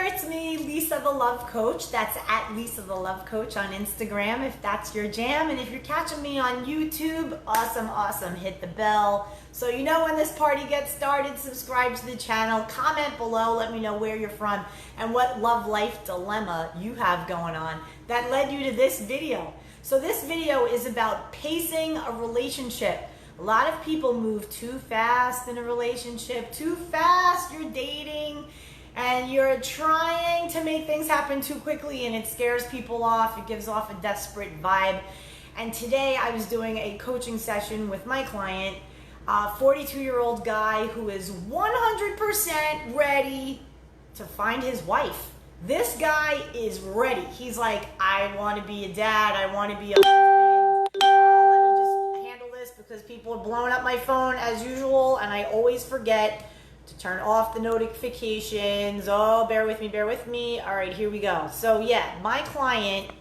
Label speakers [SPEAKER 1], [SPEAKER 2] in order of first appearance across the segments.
[SPEAKER 1] it's me, Lisa the Love Coach. That's at Lisa the Love Coach on Instagram if that's your jam. And if you're catching me on YouTube, awesome. Hit the bell so you know when this party gets started. Subscribe to the channel, comment below, let me know where you're from and what love life dilemma you have going on that led you to this video. So this video is about pacing a relationship. A lot of people move too fast in a relationship, too fast, you're dating, and you're trying to make things happen too quickly, and it scares people off. It gives off a desperate vibe. And today I was doing a coaching session with my client, a 42-year-old guy who is 100% ready to find his wife. This guy is ready. He's like, I want to be a dad. I want to be a husband. Let me just handle this because people are blowing up my phone as usual, and I always forget to turn off the notifications. Oh, bear with me. All right, here we go. So yeah, my client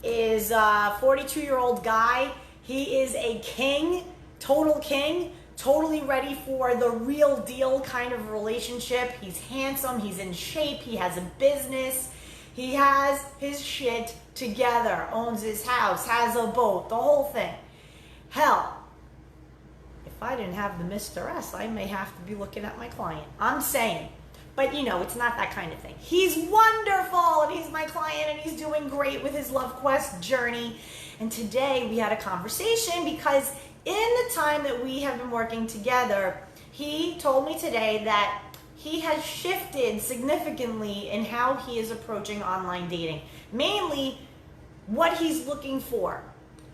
[SPEAKER 1] is a 42-year-old guy. He is a king, totally ready for the real deal kind of relationship. He's handsome, he's in shape, he has a business, he has his shit together, owns his house, has a boat, the whole thing. Hell, if I didn't have the Mr. S, I may have to be looking at my client. I'm saying. But you know, it's not that kind of thing. He's wonderful, and he's my client, and he's doing great with his Love Quest journey. And today we had a conversation because in the time that we have been working together, he told me today that he has shifted significantly in how he is approaching online dating. Mainly what he's looking for.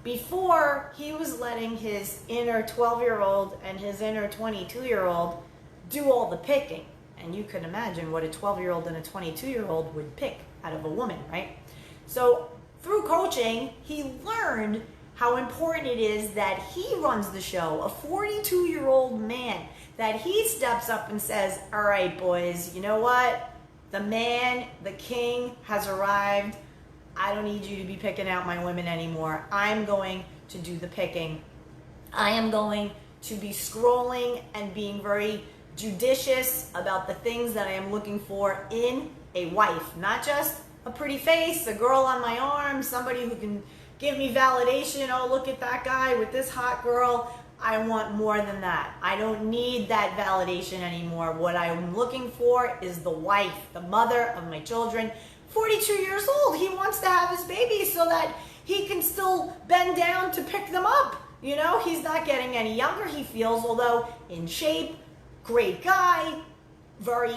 [SPEAKER 1] Before, he was letting his inner 12-year-old and his inner 22-year-old do all the picking. And you can imagine what a 12-year-old and a 22-year-old would pick out of a woman, right? So through coaching, he learned how important it is that he runs the show, a 42-year-old man, that he steps up and says, all right, boys, you know what? The man, the king has arrived. I don't need you to be picking out my women anymore. I'm going to do the picking. I am going to be scrolling and being very judicious about the things that I am looking for in a wife. Not just a pretty face, a girl on my arm, somebody who can give me validation. Oh, look at that guy with this hot girl. I want more than that. I don't need that validation anymore. What I'm looking for is the wife, the mother of my children. 42 years old, he wants to have his baby so that he can still bend down to pick them up. You know, he's not getting any younger, he feels, although in shape, great guy, very,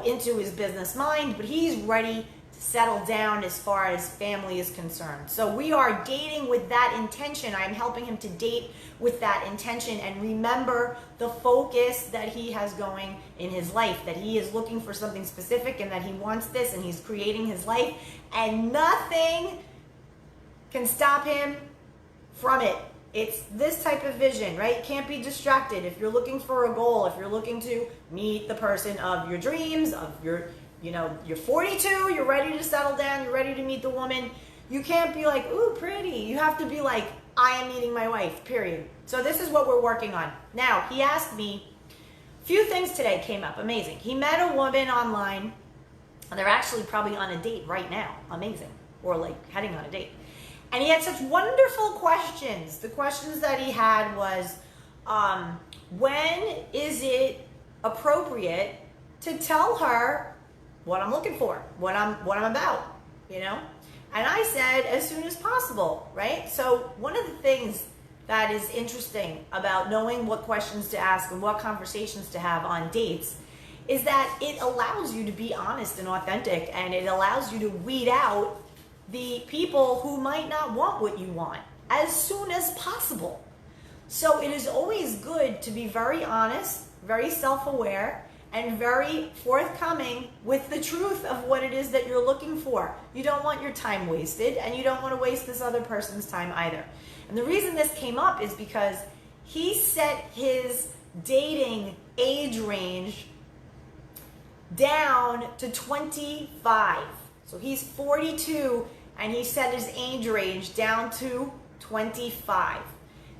[SPEAKER 1] into his business mind, but he's ready to settle down as far as family is concerned. So we are dating with that intention. I'm helping him to date with that intention and remember the focus that he has going in his life, that he is looking for something specific and that he wants this and he's creating his life and nothing can stop him from it. It's this type of vision, right? Can't be distracted. If you're looking for a goal, if you're looking to meet the person of your dreams, of your, you're 42, you're ready to settle down, you're ready to meet the woman, you can't be like, ooh, pretty. You have to be like, I am meeting my wife, period. So this is what we're working on. Now, he asked me, a few things today came up, amazing. He met a woman online, and they're actually probably on a date right now, amazing, or like heading on a date. And he had such wonderful questions. The questions that he had was, when is it appropriate to tell her what I'm looking for, what I'm about, And I said, as soon as possible, right? So one of the things that is interesting about knowing what questions to ask and what conversations to have on dates is that it allows you to be honest and authentic, and it allows you to weed out the people who might not want what you want as soon as possible. So it is always good to be very honest, very self-aware, and very forthcoming with the truth of what it is that you're looking for. You don't want your time wasted, and you don't want to waste this other person's time either. And the reason this came up is because he set his dating age range down to 25. So he's 42, and he set his age range down to 25.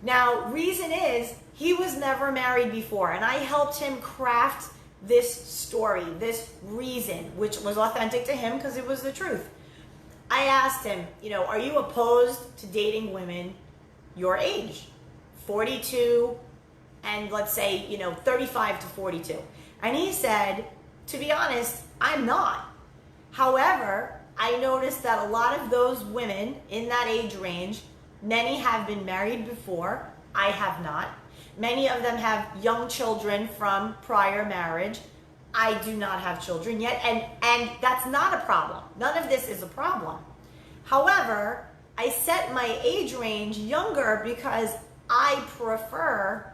[SPEAKER 1] Now, reason is, he was never married before, and I helped him craft this story, this reason, which was authentic to him because it was the truth. I asked him, are you opposed to dating women your age? 42 and let's say, 35 to 42. And he said, to be honest, I'm not. However, I noticed that a lot of those women in that age range, many have been married before. I have not. Many of them have young children from prior marriage. I do not have children yet, and that's not a problem. None of this is a problem. However, I set my age range younger because I prefer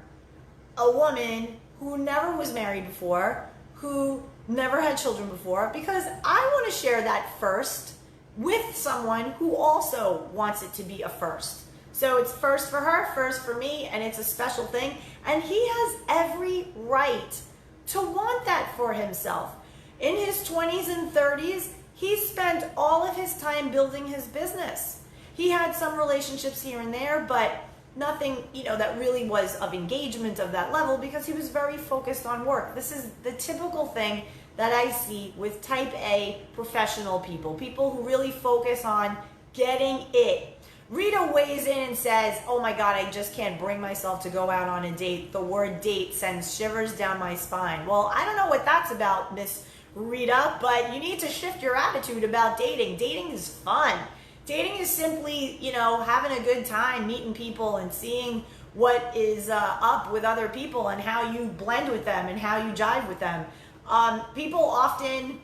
[SPEAKER 1] a woman who never was married before, who never had children before, because I want to share that first with someone who also wants it to be a first. So it's first for her, first for me, and it's a special thing. And he has every right to want that for himself. In his 20s and 30s, he spent all of his time building his business. He had some relationships here and there, but nothing, that really was of engagement of that level because he was very focused on work. This is the typical thing that I see with type A professional people who really focus on getting it. Rita weighs in and says, oh my God, I just can't bring myself to go out on a date. The word date sends shivers down my spine. Well, I don't know what that's about, Miss Rita, but you need to shift your attitude about dating. Dating is fun. Dating is simply, having a good time, meeting people and seeing what is up with other people and how you blend with them and how you jive with them. People often,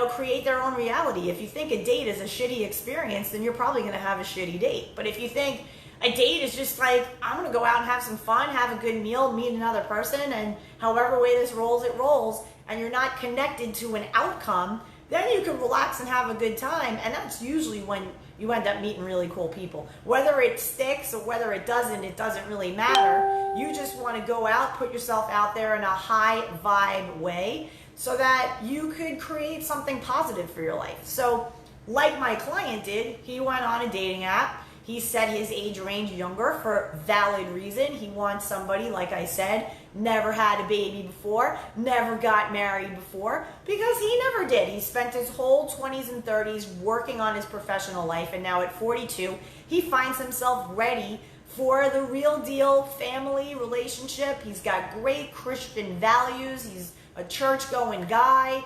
[SPEAKER 1] create their own reality. If you think a date is a shitty experience, then you're probably going to have a shitty date. But if you think a date is just like, I'm going to go out and have some fun, have a good meal, meet another person, and however way this rolls, it rolls, and you're not connected to an outcome, then you can relax and have a good time. And that's usually when you end up meeting really cool people. Whether it sticks or whether it doesn't really matter. You just want to go out, put yourself out there in a high vibe way so that you could create something positive for your life. So like my client did, he went on a dating app. He set his age range younger for valid reason. He wants somebody, like I said, never had a baby before, never got married before, because he never did. He spent his whole 20s and 30s working on his professional life, and now at 42, he finds himself ready for the real deal family relationship. He's got great Christian values. He's a church-going guy.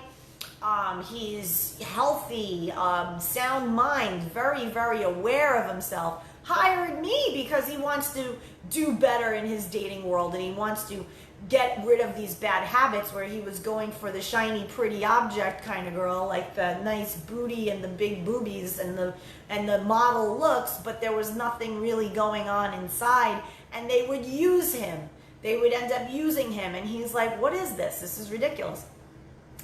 [SPEAKER 1] He's healthy, sound mind, very, very aware of himself. Hired me because he wants to do better in his dating world and he wants to get rid of these bad habits where he was going for the shiny, pretty object kind of girl, like the nice booty and the big boobies and the model looks, but there was nothing really going on inside, and they would use him. They would end up using him, and he's like, what is this? This is ridiculous.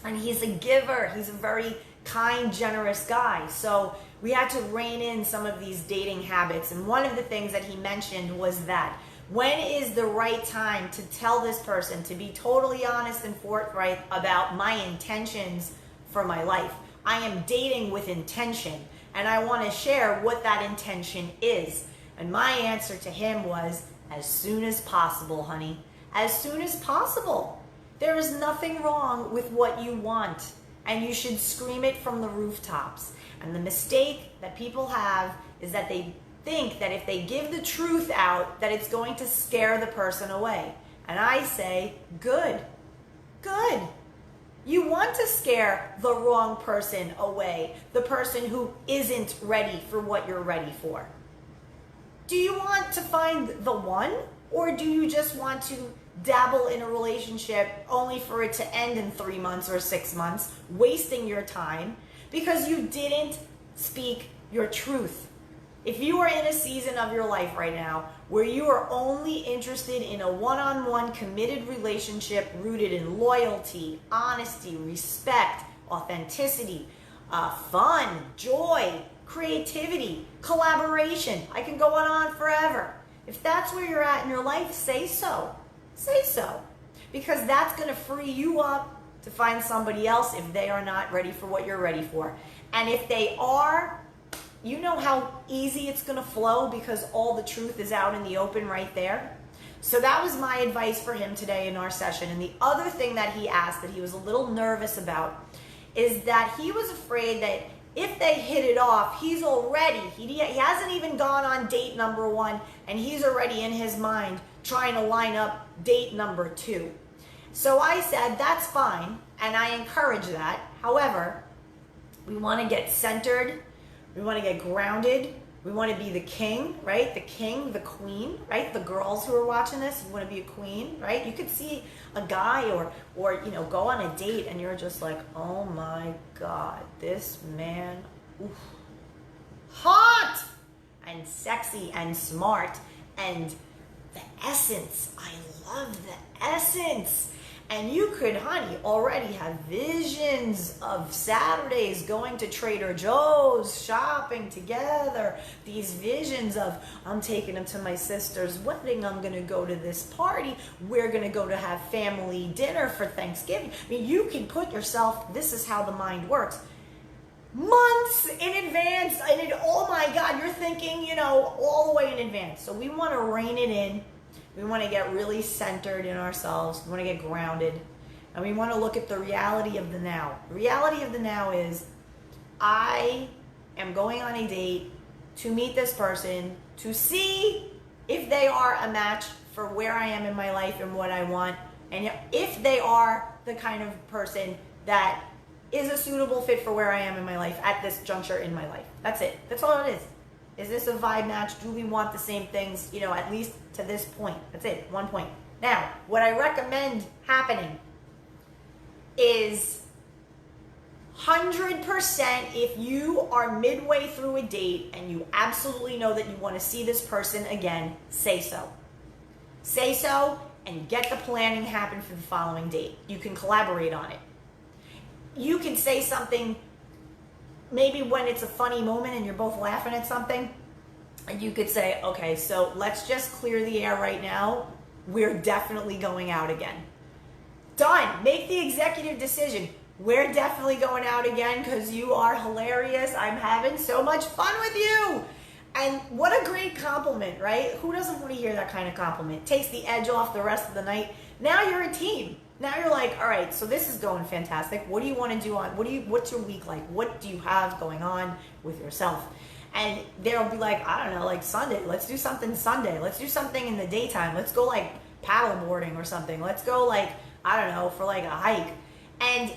[SPEAKER 1] And he's a giver. He's a very kind, generous guy. So we had to rein in some of these dating habits. And one of the things that he mentioned was that when is the right time to tell this person, to be totally honest and forthright about my intentions for my life. I am dating with intention, and I want to share what that intention is. And my answer to him was, as soon as possible, honey. As soon as possible. There is nothing wrong with what you want, and you should scream it from the rooftops. And the mistake that people have is that they think that if they give the truth out, that it's going to scare the person away. And I say, good. Good. You want to scare the wrong person away, the person who isn't ready for what you're ready for. Do you want to find the one, or do you just want to dabble in a relationship only for it to end in 3 months or 6 months, wasting your time because you didn't speak your truth? If you are in a season of your life right now where you are only interested in a one-on-one committed relationship rooted in loyalty, honesty, respect, authenticity, fun, joy, creativity, collaboration, I can go on forever. If that's where you're at in your life, say so. Say so. Because that's going to free you up to find somebody else if they are not ready for what you're ready for. And if they are, you know how easy it's going to flow because all the truth is out in the open right there. So that was my advice for him today in our session. And the other thing that he asked that he was a little nervous about is that he was afraid that if they hit it off, he's already, he hasn't even gone on date number 1, and he's already in his mind trying to line up date number 2. So I said, that's fine, and I encourage that. However, we want to get centered, we want to get grounded, we want to be the king, right? The king, the queen, right? The girls who are watching this, you want to be a queen, right? You could see a guy or go on a date and you're just like, oh my God, this man, oof, hot and sexy and smart and the essence. I love the essence. And you could, honey, already have visions of Saturdays going to Trader Joe's, shopping together. These visions of, I'm taking him to my sister's wedding. I'm going to go to this party. We're going to go to have family dinner for Thanksgiving. I mean, you can put yourself, this is how the mind works, months in advance. And oh my God, you're thinking, all the way in advance. So we want to rein it in. We want to get really centered in ourselves. We want to get grounded. And we want to look at the reality of the now. The reality of the now is I am going on a date to meet this person, to see if they are a match for where I am in my life and what I want. And if they are the kind of person that is a suitable fit for where I am in my life at this juncture in my life. That's it. That's all it is. Is this a vibe match? Do we want the same things, at least to this point? That's it, 1 point. Now, what I recommend happening is 100% if you are midway through a date and you absolutely know that you want to see this person again, say so. Say so and get the planning happen for the following date. You can collaborate on it. You can say something maybe when it's a funny moment and you're both laughing at something, and you could say, okay, so let's just clear the air right now. We're definitely going out again. Done. Make the executive decision. We're definitely going out again because you are hilarious. I'm having so much fun with you. And what a great compliment, right? Who doesn't want to hear that kind of compliment? Takes the edge off the rest of the night. Now you're a team. Now you're like, all right, so this is going fantastic. What do you want to do what's your week like? What do you have going on with yourself? And they'll be like, I don't know, like Sunday. Let's do something Sunday. Let's do something in the daytime. Let's go like paddle boarding or something. Let's go like, I don't know, for like a hike. And,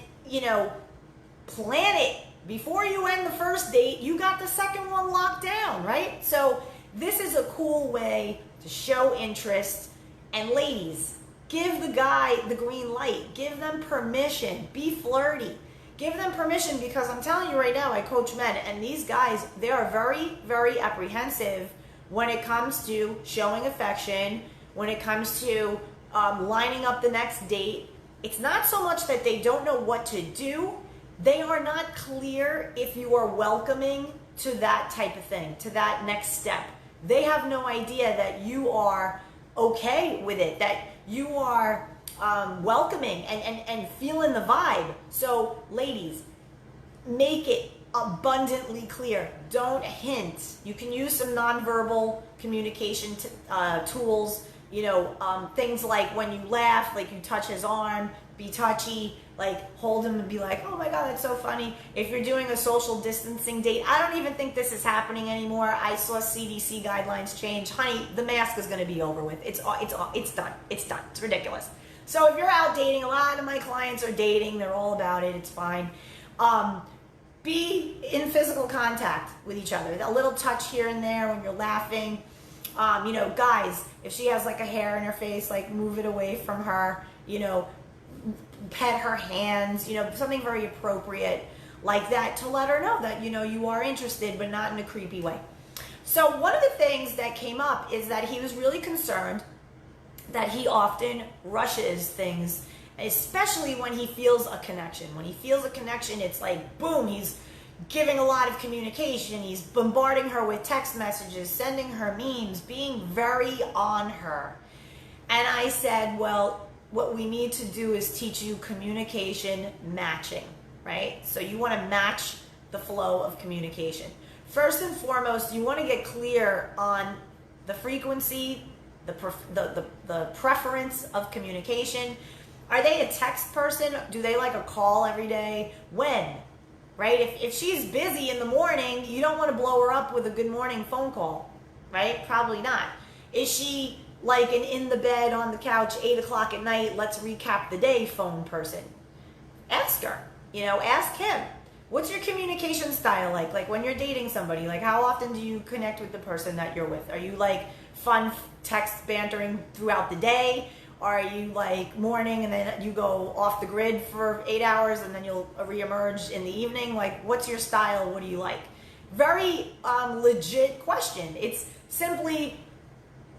[SPEAKER 1] plan it. Before you end the first date, you got the second one locked down, right? So this is a cool way to show interest. And ladies, give the guy the green light. Give them permission. Be flirty. Give them permission because I'm telling you right now, I coach men, and these guys, they are very, very apprehensive when it comes to showing affection, when it comes to lining up the next date. It's not so much that they don't know what to do. They are not clear if you are welcoming to that type of thing, to that next step. They have no idea that you are okay with it, that you are welcoming and feeling the vibe. So ladies, make it abundantly clear. Don't hint. You can use some nonverbal communication tools, things like when you laugh, like you touch his arm, be touchy, like hold him and be like, oh my God, that's so funny. If you're doing a social distancing date, I don't even think this is happening anymore. I saw CDC guidelines change. Honey, the mask is going to be over with. It's done. It's done. It's ridiculous. So if you're out dating, a lot of my clients are dating. They're all about it. It's fine. Be in physical contact with each other. A little touch here and there when you're laughing. Guys, if she has like a hair in her face, like move it away from her, pet her hands, something very appropriate like that to let her know that, you are interested, but not in a creepy way. So one of the things that came up is that he was really concerned that he often rushes things, especially when he feels a connection. When he feels a connection, it's like, boom, he's giving a lot of communication. He's bombarding her with text messages, sending her memes, being very on her. And I said, well, what we need to do is teach you communication matching, right? So you want to match the flow of communication. First and foremost, you want to get clear on the frequency the preference of communication. Are they a text person? Do they like a call every day? When? Right? If she's busy in the morning, you don't want to blow her up with a good morning phone call, right? Probably not. Is she like an in the bed on the couch, 8 o'clock at night, let's recap the day phone person? Ask her, ask him. What's your communication style like? Like when you're dating somebody, like how often do you connect with the person that you're with? Are you like fun text bantering throughout the day? Or are you like morning and then you go off the grid for 8 hours and then you'll reemerge in the evening? Like what's your style? What do you like? Very legit question. It's simply,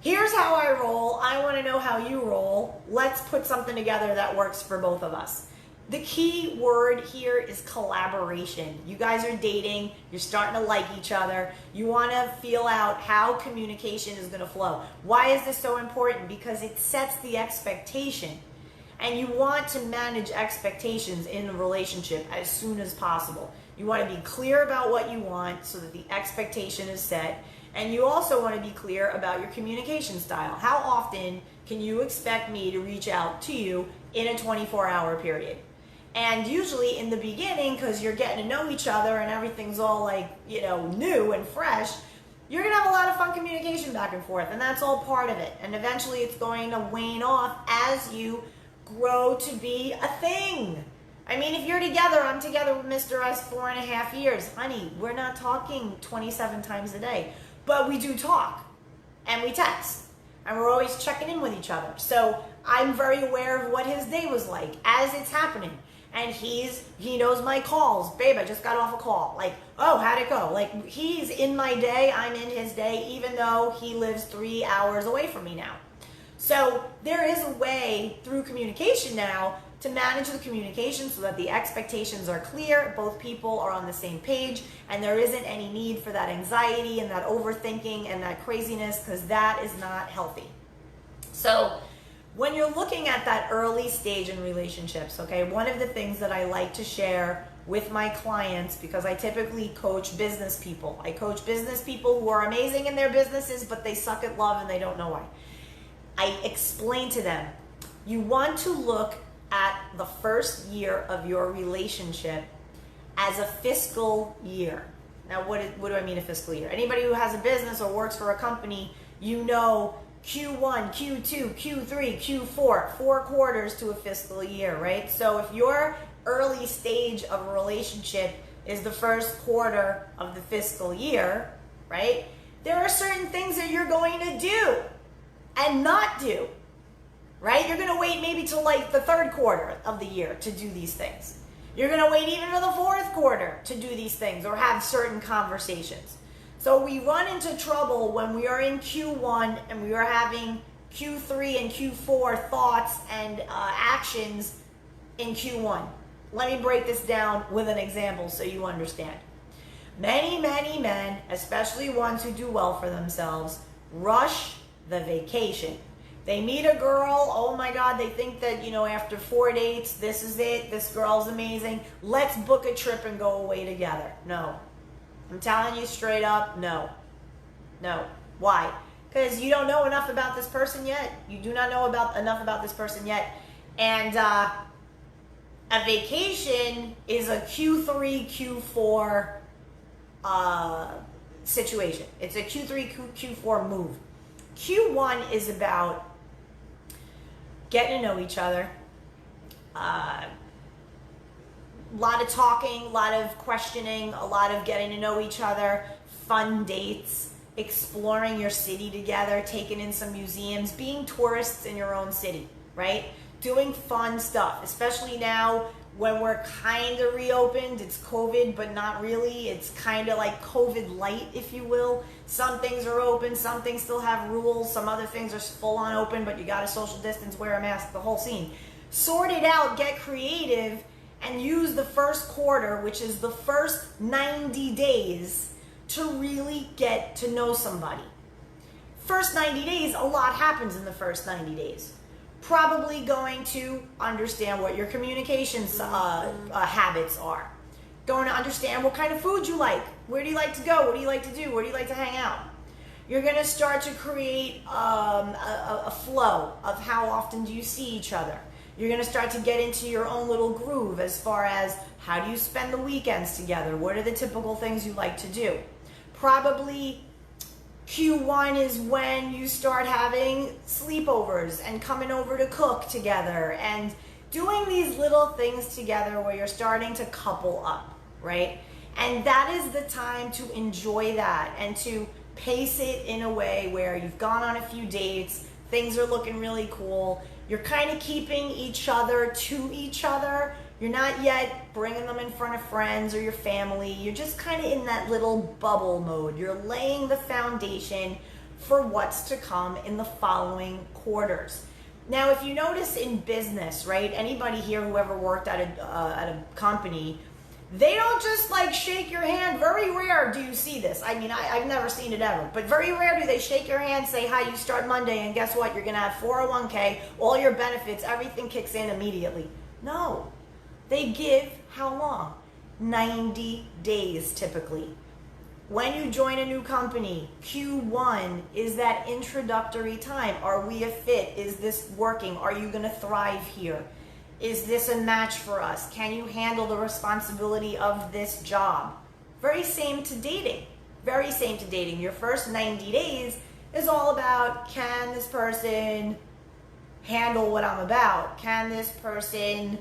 [SPEAKER 1] here's how I roll. I want to know how you roll. Let's put something together that works for both of us. The key word here is collaboration. You guys are dating. You're starting to like each other. You want to feel out how communication is going to flow. Why is this so important? Because it sets the expectation. And you want to manage expectations in a relationship as soon as possible. You want to be clear about what you want so that the expectation is set. And you also want to be clear about your communication style. How often can you expect me to reach out to you in a 24-hour period? And usually in the beginning, because you're getting to know each other and everything's all like, new and fresh, you're going to have a lot of fun communication back and forth. And that's all part of it. And eventually it's going to wane off as you grow to be a thing. I mean, if you're together, I'm together with Mr. S 4.5 years. Honey, we're not talking 27 times a day. But we do talk. And we text. And we're always checking in with each other. So I'm very aware of what his day was like as it's happening. And he knows my calls. Babe, I just got off a call. Like, oh, how'd it go? Like, he's in my day, I'm in his day, even though he lives 3 hours away from me now. So there is a way through communication now to manage the communication so that the expectations are clear, both people are on the same page, and there isn't any need for that anxiety and that overthinking and that craziness, because that is not healthy. So when you're looking at that early stage in relationships, okay, one of the things that I like to share with my clients, because I typically coach business people. I coach business people who are amazing in their businesses, but they suck at love and they don't know why. I explain to them, you want to look at the first year of your relationship as a fiscal year. Now, what do I mean a fiscal year? Anybody who has a business or works for a company, Q1, Q2, Q3, Q4, 4 quarters to a fiscal year, right? So if your early stage of a relationship is the first quarter of the fiscal year, right? There are certain things that you're going to do and not do, right? You're going to wait maybe till like the 3rd quarter of the year to do these things. You're going to wait even for the 4th quarter to do these things or have certain conversations. So we run into trouble when we are in Q1 and we are having Q3 and Q4 thoughts and actions in Q1. Let me break this down with an example so you understand. Many, many men, especially ones who do well for themselves, rush the vacation. They meet a girl, oh my God, they think that, after 4 dates, this is it, this girl's amazing, let's book a trip and go away together. No. I'm telling you straight up, no. No. Why? Because you don't know enough about this person yet. You do not know enough about this person yet. And a vacation is a Q3, Q4 situation. It's a Q3, Q4 move. Q1 is about getting to know each other. A lot of talking, a lot of questioning, a lot of getting to know each other, fun dates, exploring your city together, taking in some museums, being tourists in your own city, right? Doing fun stuff, especially now when we're kind of reopened. It's COVID, but not really. It's kind of like COVID light, if you will. Some things are open, some things still have rules, some other things are full on open, but you got to social distance, wear a mask, the whole scene. Sort it out, get creative, and use the first quarter, which is the first 90 days, to really get to know somebody. First 90 days, a lot happens in the first 90 days. Probably going to understand what your communications habits are. Going to understand what kind of food you like. Where do you like to go? What do you like to do? Where do you like to hang out? You're going to start to create a flow of how often do you see each other. You're going to start to get into your own little groove as far as how do you spend the weekends together? What are the typical things you like to do? Probably Q1 is when you start having sleepovers and coming over to cook together and doing these little things together where you're starting to couple up, right? And that is the time to enjoy that and to pace it in a way where you've gone on a few dates, things are looking really cool, you're kind of keeping each other to each other. You're not yet bringing them in front of friends or your family. You're just kind of in that little bubble mode. You're laying the foundation for what's to come in the following quarters. Now, if you notice in business, right, anybody here who ever worked at a company, they don't just like shake your hand. Very rare do you see this. I mean, I've never seen it ever, but very rare do they shake your hand, say, hi, you start Monday, and guess what? You're going to have 401k, all your benefits, everything kicks in immediately. No. They give how long? 90 days typically. When you join a new company, Q1 is that introductory time. Are we a fit? Is this working? Are you going to thrive here? Is this a match for us? Can you handle the responsibility of this job? Very same to dating. Very same to dating. Your first 90 days is all about, can this person handle what I'm about? Can this person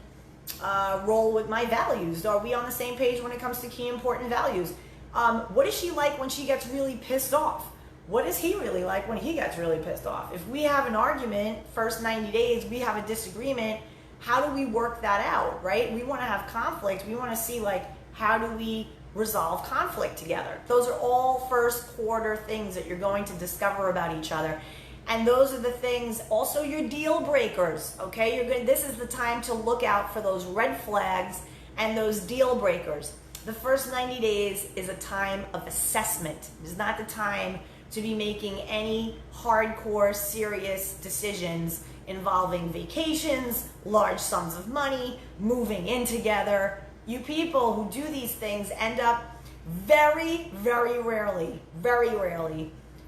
[SPEAKER 1] roll with my values? Are we on the same page when it comes to key important values? What is she like when she gets really pissed off? What is he really like when he gets really pissed off? If we have an argument, first 90 days, we have a disagreement, how do we work that out, right? We want to have conflict. We want to see, like, how do we resolve conflict together? Those are all first quarter things that you're going to discover about each other. And those are the things, also your deal breakers, okay? This is the time to look out for those red flags and those deal breakers. The first 90 days is a time of assessment. It is not the time to be making any hardcore, serious decisions involving vacations, large sums of money, moving in together. You people who do these things end up very, very rarely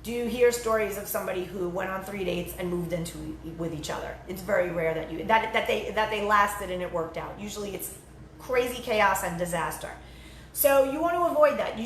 [SPEAKER 1] do you hear stories of somebody who went on 3 dates and moved into with each other. It's very rare that they lasted and it worked out. Usually it's crazy chaos and disaster. So you want to avoid that.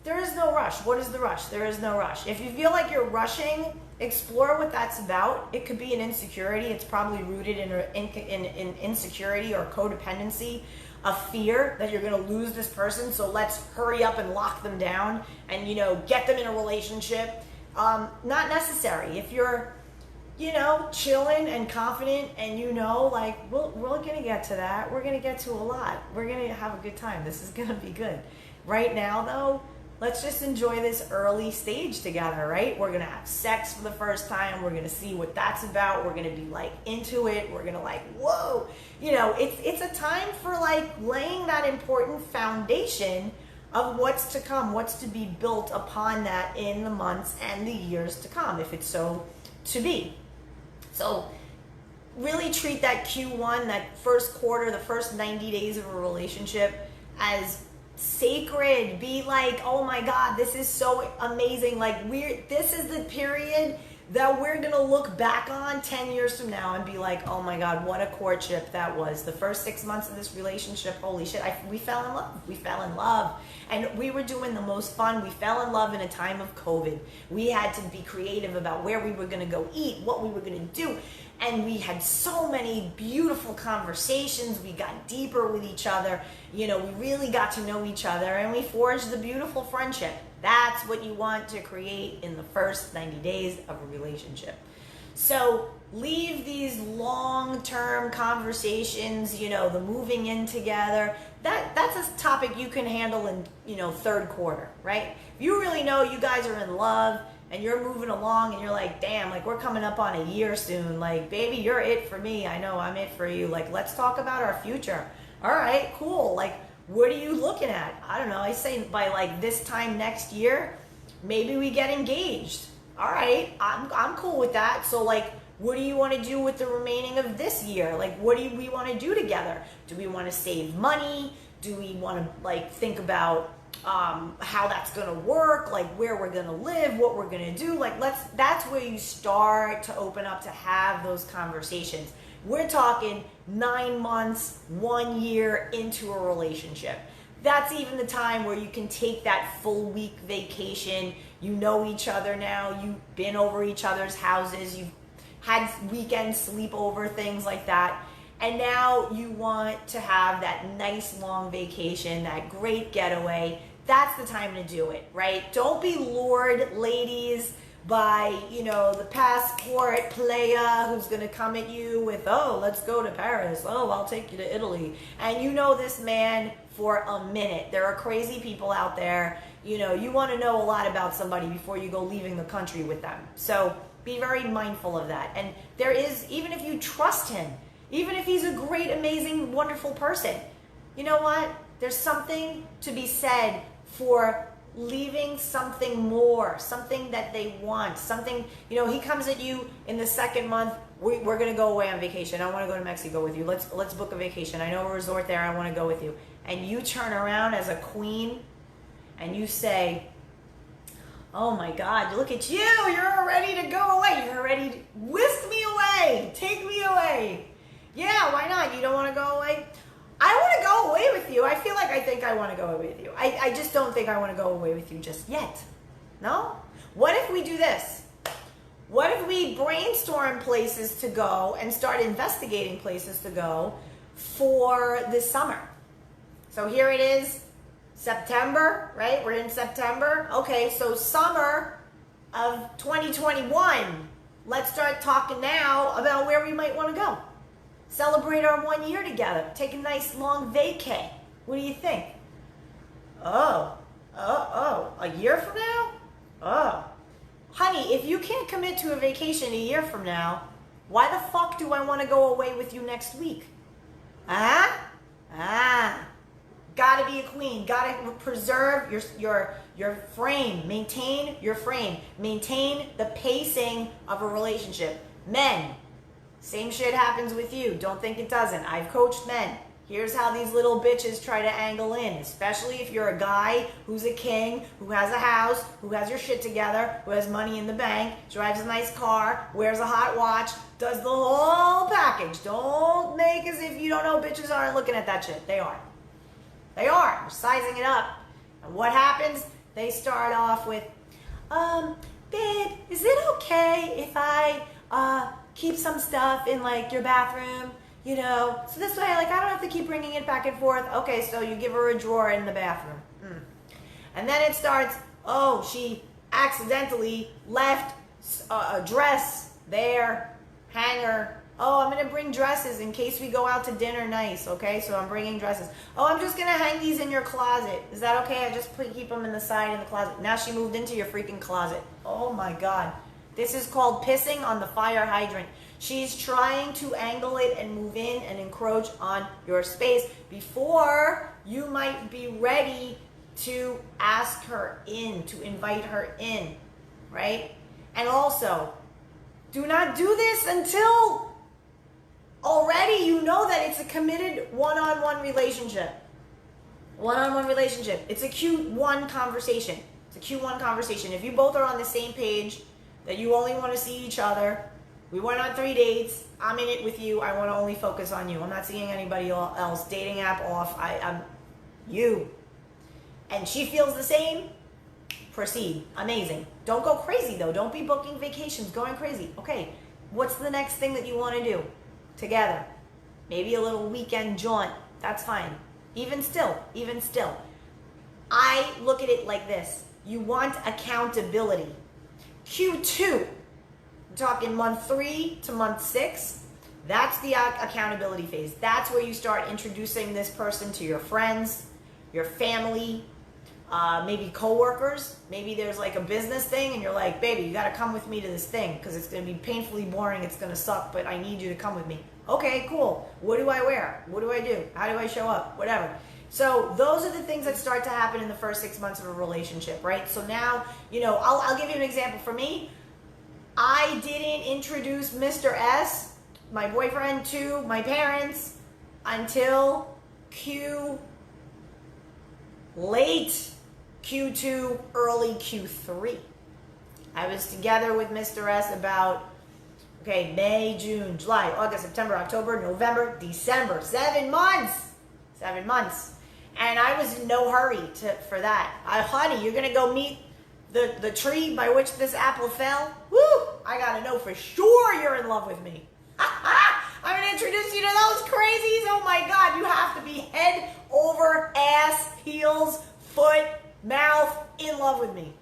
[SPEAKER 1] There is no rush. What is the rush? There is no rush. If you feel like you're rushing, explore what that's about. It could be an insecurity. It's probably rooted in insecurity or codependency, a fear that you're going to lose this person. So let's hurry up and lock them down and, get them in a relationship. Not necessary. If you're, chilling and confident and we're going to get to that. We're going to get to a lot. We're going to have a good time. This is going to be good. Right now, though, let's just enjoy this early stage together, right? We're going to have sex for the first time. We're going to see what that's about. We're going to be into it. We're going to whoa. It's a time for laying that important foundation of what's to come, what's to be built upon that in the months and the years to come, if it's so to be. So really treat that Q1, that first quarter, the first 90 days of a relationship as sacred. Be oh my God, this is so amazing. This is the period that we're going to look back on 10 years from now and be oh my God, what a courtship that was. The first 6 months of this relationship, holy shit, we fell in love. We fell in love. And we were doing the most fun. We fell in love in a time of COVID. We had to be creative about where we were going to go eat, what we were going to do. And we had so many beautiful conversations. We got deeper with each other. We really got to know each other and we forged the beautiful friendship. That's what you want to create in the first 90 days of a relationship. So leave these long-term conversations, the moving in together. That's a topic you can handle in, third quarter, right? If you really know you guys are in love and you're moving along and you're damn, we're coming up on a year soon. Baby, you're it for me. I know I'm it for you. Let's talk about our future. All right, cool. What are you looking at? I don't know. I say by this time next year, maybe we get engaged. All right, I'm cool with that. So what do you want to do with the remaining of this year? What do we want to do together? Do we want to save money? Do we want to think about how that's gonna work, like where we're gonna live, what we're gonna do. Like that's where you start to open up to have those conversations. We're talking 9 months, 1 year into a relationship. That's even the time where you can take that full week vacation. You know each other now, you've been over each other's houses, you've had weekend sleepover, things like that. And now you want to have that nice long vacation, that great getaway. That's the time to do it, right? Don't be lured, ladies, by, the passport playa who's going to come at you with, oh, let's go to Paris. Oh, I'll take you to Italy. And you know this man for a minute. There are crazy people out there. You want to know a lot about somebody before you go leaving the country with them. So be very mindful of that. And there is, even if you trust him, even if he's a great, amazing, wonderful person, you know what? There's something to be said for leaving something more, something that they want, something, he comes at you in the second month, we're going to go away on vacation. I want to go to Mexico with you. Let's book a vacation. I know a resort there. I want to go with you. And you turn around as a queen and you say, oh my God, look at you. You're ready to go away. You're ready to whisk me away. Take me away. Yeah, why not? You don't want to go away? I want to go away with you. I think I want to go away with you. I just don't think I want to go away with you just yet. No? What if we do this? What if we brainstorm places to go and start investigating places to go for this summer? So here it is, September, right? We're in September. Okay, so summer of 2021. Let's start talking now about where we might want to go. Celebrate our 1 year together. Take a nice long vacay. What do you think? Oh, a year from now? Oh. Honey, if you can't commit to a vacation a year from now, why the fuck do I want to go away with you next week? Gotta be a queen. Gotta preserve your frame. Maintain your frame. Maintain the pacing of a relationship. Men, same shit happens with you. Don't think it doesn't. I've coached men. Here's how these little bitches try to angle in, especially if you're a guy who's a king, who has a house, who has your shit together, who has money in the bank, drives a nice car, wears a hot watch, does the whole package. Don't make as if you don't know bitches aren't looking at that shit. They are. They are. They're sizing it up. And what happens? They start off with, babe, is it okay if I keep some stuff in like your bathroom, so this way I don't have to keep bringing it back and forth. Okay, so you give her a drawer in the bathroom. And then it starts, oh, she accidentally left a dress there, hanger. Oh, I'm going to bring dresses in case we go out to dinner nice, okay? So I'm bringing dresses. Oh, I'm just going to hang these in your closet. Is that okay? I just keep them in the side in the closet. Now she moved into your freaking closet. Oh my God. This is called pissing on the fire hydrant. She's trying to angle it and move in and encroach on your space before you might be ready to ask her in, to invite her in, right? And also, do not do this until already you know that it's a committed one-on-one relationship. One-on-one relationship. It's a Q1 conversation. It's a Q1 conversation. If you both are on the same page, that you only want to see each other. We went on 3 dates. I'm in it with you. I want to only focus on you. I'm not seeing anybody else. Dating app off. I'm you. And she feels the same. Proceed. Amazing. Don't go crazy though. Don't be booking vacations, going crazy. Okay, what's the next thing that you want to do together? Maybe a little weekend jaunt. That's fine. Even still. I look at it like this. You want accountability. Q2, I'm talking month 3 to month 6, that's the accountability phase. That's where you start introducing this person to your friends, your family, maybe coworkers. Maybe there's like a business thing and you're like, baby, you got to come with me to this thing because it's going to be painfully boring. It's going to suck, but I need you to come with me. Okay, cool. What do I wear? What do I do? How do I show up? Whatever. So those are the things that start to happen in the first 6 months of a relationship, right? So now, I'll give you an example. For me, I didn't introduce Mr. S, my boyfriend, to my parents until late Q2, early Q3. I was together with Mr. S about, May, June, July, August, September, October, November, December. 7 months. 7 months. And I was in no hurry for that. Honey, you're going to go meet the tree by which this apple fell? Woo! I got to know for sure you're in love with me. I'm going to introduce you to those crazies. Oh my God, you have to be head over ass, heels, foot, mouth, in love with me.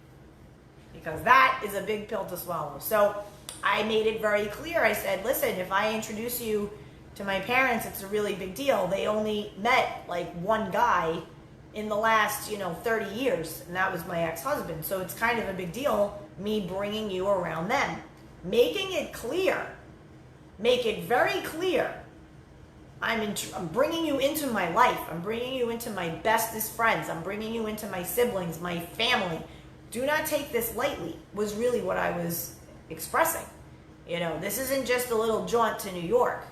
[SPEAKER 1] Because that is a big pill to swallow. So I made it very clear. I said, listen, if I introduce you to my parents, it's a really big deal. They only met like one guy in the last, 30 years, and that was my ex-husband. So it's kind of a big deal, me bringing you around them. Making it clear. Make it very clear. I'm bringing you into my life. I'm bringing you into my bestest friends. I'm bringing you into my siblings, my family. Do not take this lightly, was really what I was expressing. This isn't just a little jaunt to New York.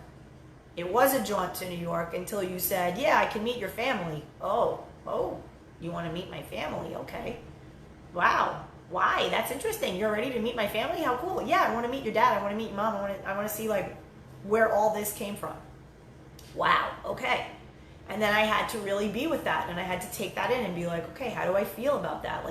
[SPEAKER 1] It was a jaunt to New York until you said, yeah, I can meet your family. Oh, you want to meet my family? Okay. Wow. Why? That's interesting. You're ready to meet my family? How cool. Yeah, I want to meet your dad. I want to meet your mom. I want to see where all this came from. Wow. Okay. And then I had to really be with that, and I had to take that in and be like, okay, how do I feel about that?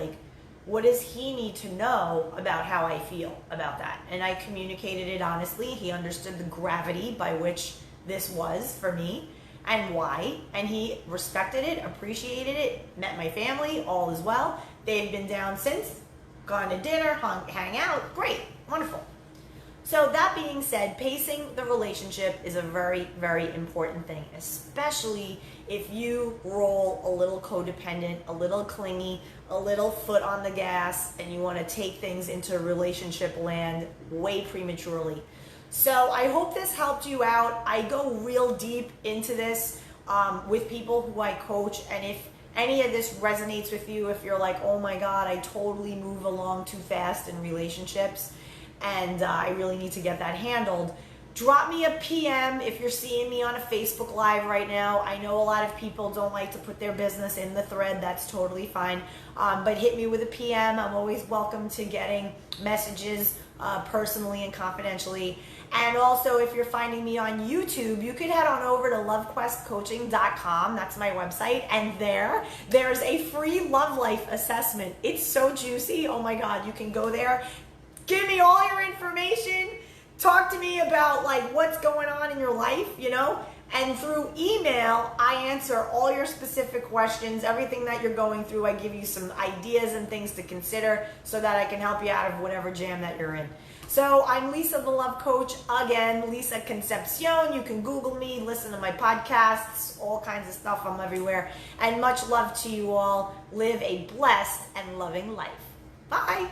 [SPEAKER 1] What does he need to know about how I feel about that? And I communicated it honestly. He understood the gravity by which this was for me and why. And he respected it, appreciated it, met my family, all is well. They've been down since, gone to dinner, hang out. Great, wonderful. So that being said, pacing the relationship is a very, very important thing, especially if you roll a little codependent, a little clingy, a little foot on the gas, and you want to take things into relationship land way prematurely. So I hope this helped you out. I go real deep into this with people who I coach, and if any of this resonates with you, if you're like, oh my God, I totally move along too fast in relationships, and I really need to get that handled, drop me a PM if you're seeing me on a Facebook Live right now. I know a lot of people don't like to put their business in the thread. That's totally fine. But hit me with a PM. I'm always welcome to getting messages personally and confidentially. And also, if you're finding me on YouTube, you could head on over to lovequestcoaching.com. That's my website. And there's a free love life assessment. It's so juicy. Oh my God, you can go there. Give me all your information. Talk to me about what's going on in your life, and through email, I answer all your specific questions, everything that you're going through. I give you some ideas and things to consider so that I can help you out of whatever jam that you're in. So I'm Lisa the Love Coach, again, Lisa Concepcion. You can Google me, listen to my podcasts, all kinds of stuff. I'm everywhere. And much love to you all. Live a blessed and loving life. Bye.